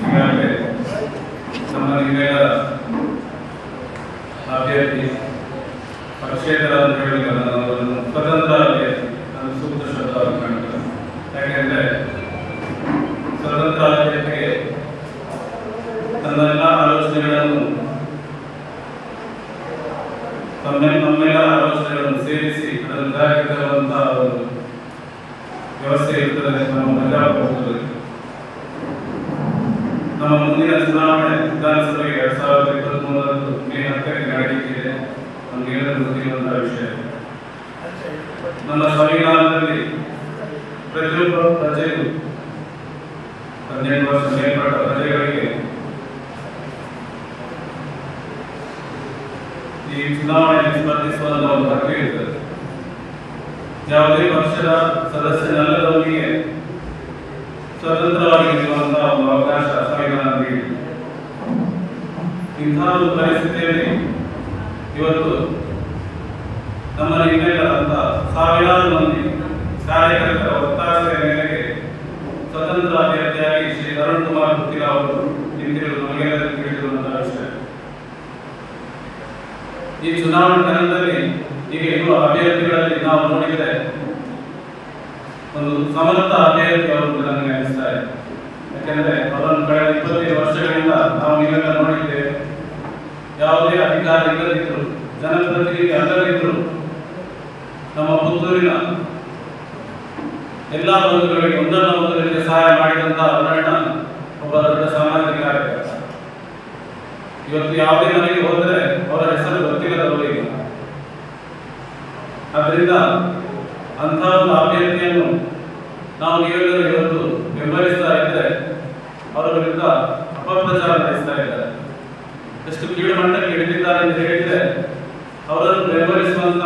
ಈಗಾಗಲೇ ನಮ್ಮ ನಿಮ್ಮೆಲ್ಲರ ಅಭ್ಯರ್ಥಿ ಪಕ್ಷೇತರ ಅಂತ ಹೇಳಿದ್ರೆ ನಾನು ಸ್ವತಂತ್ರ ಅಭ್ಯರ್ಥಿ ನಾನು ಸೂಕ್ತ ಶಬ್ದವನ್ನು ಕಾಣ್ತೇನೆ. ಯಾಕೆಂದರೆ ಸ್ವತಂತ್ರ ಅಭ್ಯರ್ಥಿಗೆ ತನ್ನ ಎಲ್ಲ ಆಲೋಚನೆಗಳನ್ನು ನಮ್ಮೆಲ್ಲ ಆಲೋಚನೆಗಳನ್ನು ಸೇರಿಸಿ ಅದನ್ನು ಜಾರಿಗೆ ತರುವಂತಹ ಒಂದು ವ್ಯವಸ್ಥೆ ಇರುತ್ತದೆ ನಮ್ಮ ಪ್ರಜಾಪ್ರಭುತ್ವದಲ್ಲಿ. ನಮ್ಮ ಮುಂದಿನ ಚುನಾವಣೆ ವಿಧಾನಸಭೆಗೆ 2023 ಮೇ 10ಕ್ಕೆ ನಡೆಯಲಿದೆ. ನಮಗೆ ಎಲ್ಲರೂ ಗೊತ್ತಿರುವಂತಹ ವಿಷಯ. ನಮ್ಮ ಸಂವಿಧಾನದಲ್ಲಿ ಪ್ರತಿಯೊಬ್ಬ ಪ್ರಜೆಯು 18 ವರ್ಷ ಮೇಲ್ಪಟ್ಟ ಪ್ರಜೆಗಳಿಗೆ ಈ ಚುನಾವಣೆಯಲ್ಲಿ ಸ್ಪರ್ಧಿಸುವಂತಹ ಒಂದು ಹಕ್ಕು ಇರುತ್ತದೆ. ಯಾವುದೇ ಪಕ್ಷದ ಸದಸ್ಯನಲ್ಲದವರಿಗೆ ಸ್ವತಂತ್ರವಾಗಿ ಇರುವಂತಹ ಒಂದು ಅವಕಾಶ ಸಂವಿಧಾನ ನೀಡಿದೆ. ಇಂತಹ ಒಂದು ಪರಿಸ್ಥಿತಿಯಲ್ಲಿ ಇವತ್ತು ನಮ್ಮ ನಿಮ್ಮೆಲ್ಲರಂತ ಸಾವಿರಾರು ಮಂದಿ ಕಾರ್ಯಕರ್ತರ ಒತ್ತಾಸೆಯ ಮೇರೆಗೆ ಸ್ವತಂತ್ರ ಅಭ್ಯರ್ಥಿಯಾಗಿ ಶ್ರೀ ಅರುಣ್ ಕುಮಾರ್ ಪುತ್ತಿಲ ಅವರು ನಿಂತಿರುವುದು ನಮಗೆಲ್ಲರಿಗೂ ತಿಳಿದಿರುವಂತಹ ವಿಷಯ. ಈ ಚುನಾವಣೆ ಕಣದಲ್ಲಿ ಈಗ ಇರುವ ಅಭ್ಯರ್ಥಿಗಳಲ್ಲಿ ನಾವು ನೋಡಿದರೆ ಒಂದು ಸಮರ್ಥ ಅಭ್ಯರ್ಥಿ ಅವರು ನನಗೆ ಅನಿಸ್ತಾರೆ. ಯಾಕೆಂದರೆ ಅವರನ್ನು ಕಳೆದ 25 ವರ್ಷಗಳಿಂದ ನಾವು ನೀವೆಲ್ಲ ನೋಡಿದ್ದೇವೆ. ಯಾವುದೇ ಅಧಿಕಾರ ಇಲ್ಲದಿದ್ದರು, ಜನಪ್ರತಿನಿಧಿ ಅಲ್ಲದಿದ್ದರು, ನಮ್ಮ ಪುತ್ತೂರಿನ ಎಲ್ಲ ಬಂಧುಗಳಿಗೆ ಒಂದಲ್ಲ ಒಂದು ರೀತಿಯ ಸಹಾಯ ಮಾಡಿದಂತಹ ಅರುಣಣ್ಣ ಒಬ್ಬ ದೊಡ್ಡ ಸಾಮಾಜಿಕ ಕಾರ್ಯಕರ್ತ. ಇವತ್ತು ಯಾವುದೇ ಮನೆಗೆ ಹೋದರೆ ಅವರ ಹೆಸರು ಗೊತ್ತಿಲ್ಲದವರಿಗೆ. ಆದ್ದರಿಂದ ಅಂಥ ಒಂದು ಅಭ್ಯರ್ಥಿಯನ್ನು ನಾವು ನೀವೆಲ್ಲರೂ ಇವತ್ತು ಬೆಂಬಲಿಸ್ತಾ ಇದ್ದರೆ ಅವರ ವಿರುದ್ಧ ಅಪಪ್ರಚಾರ ನಡೆಸ್ತಾ ಇದ್ದಾರೆ. ಎಷ್ಟು ಕೀಳು ಮಟ್ಟಕ್ಕೆ ಇಳಿದಿದ್ದಾರೆ ಅಂತ ಹೇಳಿದ್ರೆ ಅವರನ್ನು ಬೆಂಬಲಿಸುವಂತ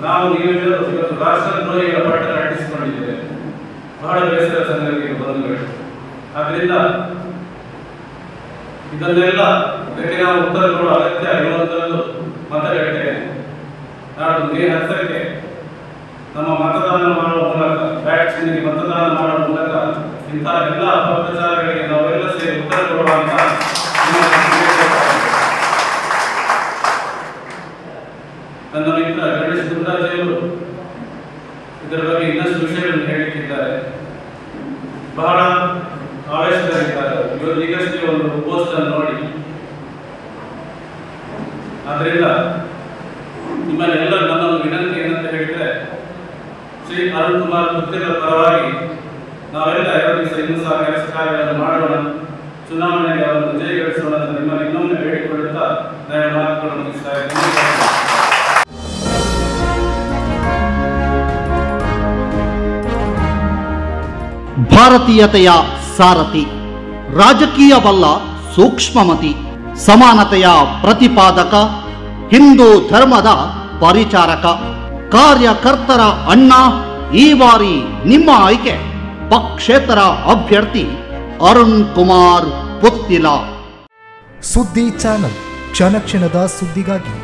ನಾವು ನೀವೆಲ್ಲರೂ ಇವತ್ತು ರಾಷ್ಟ್ರದ್ರೋಹಿಗಳ ಪಟ್ಟ ಅಂಟಿಸಿಕೊಂಡಿದ್ದೇವೆ. ಬಹಳ ಬೇಸರ ಸಂಗತಿ ಬಂಧುಗಳು. ಆದ್ದರಿಂದ ಇದನ್ನೆಲ್ಲ ಇದಕ್ಕೆ ನಾವು ಉತ್ತರ ಕೊಡುವ ಅಗತ್ಯ ಇರುವಂತದ್ದು ಮತಗಟ್ಟೆ. ನಾಡು ಮೇ 10ಕ್ಕೆ ನಮ್ಮ ಮತದಾನ ಮಾಡುವ ಮೂಲಕ, ಬ್ಯಾಟ್ ಚಿಹ್ನೆಗೆ ಮತದಾನ ಮಾಡುವ ಮೂಲಕ ಇಂತಹ ಎಲ್ಲ ಅಪಪ್ರಚಾರಗಳಿಗೆ ನಾವೆಲ್ಲ ಸೇರಿ ಉತ್ತರ ಕೊಡುವಂತ ನನ್ನ ಮಿತ್ರ ಗಣೇಶ್ ಗುಂಡಾಜಿಯವರು ಇದರ ಬಗ್ಗೆ ಇನ್ನಷ್ಟು ವಿಷಯಗಳನ್ನು ಹೇಳುತ್ತಿದ್ದಾರೆ. ಬಹಳ ಆವೇಶದಲ್ಲಿದ್ದಾರೆ. ಇವರು ಈಗಷ್ಟೇ ಒಂದು ಪೋಸ್ಟ್ ಅನ್ನು ನೋಡಿ. ಆದ್ರಿಂದ ನಿಮ್ಮನ್ನೆಲ್ಲ ನನ್ನ ವಿನಂತಿ ಏನಂತ ಹೇಳಿದ್ರೆ, ಶ್ರೀ ಅರುಣ್ ಕುಮಾರ್ ಪುತ್ತಿಲ ಪರವಾಗಿ ನಾವೆಲ್ಲ 2 ದಿವಸ ಇನ್ನೂ ಸಹ ಕೆಲಸ ಕಾರ್ಯಗಳನ್ನು ಮಾಡೋಣ, ಚುನಾವಣೆಗೆ ಅವರನ್ನು ವಿಜಯಗೊಳಿಸೋಣ ಅಂತ ನಿಮ್ಮನ್ನು ಇನ್ನೊಮ್ಮೆ ಬೇಡಿಕೊಳ್ಳುತ್ತಾ ನಾನು ಮಾತುಗಳನ್ನು ಮುಗಿಸ್ತಾ ಇದ್ದೇನೆ. ಭಾರತೀಯತೆಯ ಸಾರಥಿ, ರಾಜಕೀಯವಲ್ಲ ಸೂಕ್ಷ್ಮಮತಿ, ಸಮಾನತೆಯ ಪ್ರತಿಪಾದಕ, ಹಿಂದೂ ಧರ್ಮದ ಪರಿಚಾರಕ, ಕಾರ್ಯಕರ್ತರ ಅಣ್ಣ. ಈ ಬಾರಿ ನಿಮ್ಮ ಆಯ್ಕೆ ಪಕ್ಷೇತರ ಅಭ್ಯರ್ಥಿ ಅರುಣ್ ಕುಮಾರ್ ಪುತ್ತಿಲ. ಸುದ್ದಿ ಚಾನಲ್, ಕ್ಷಣ ಕ್ಷಣದ ಸುದ್ದಿಗಾಗಿ.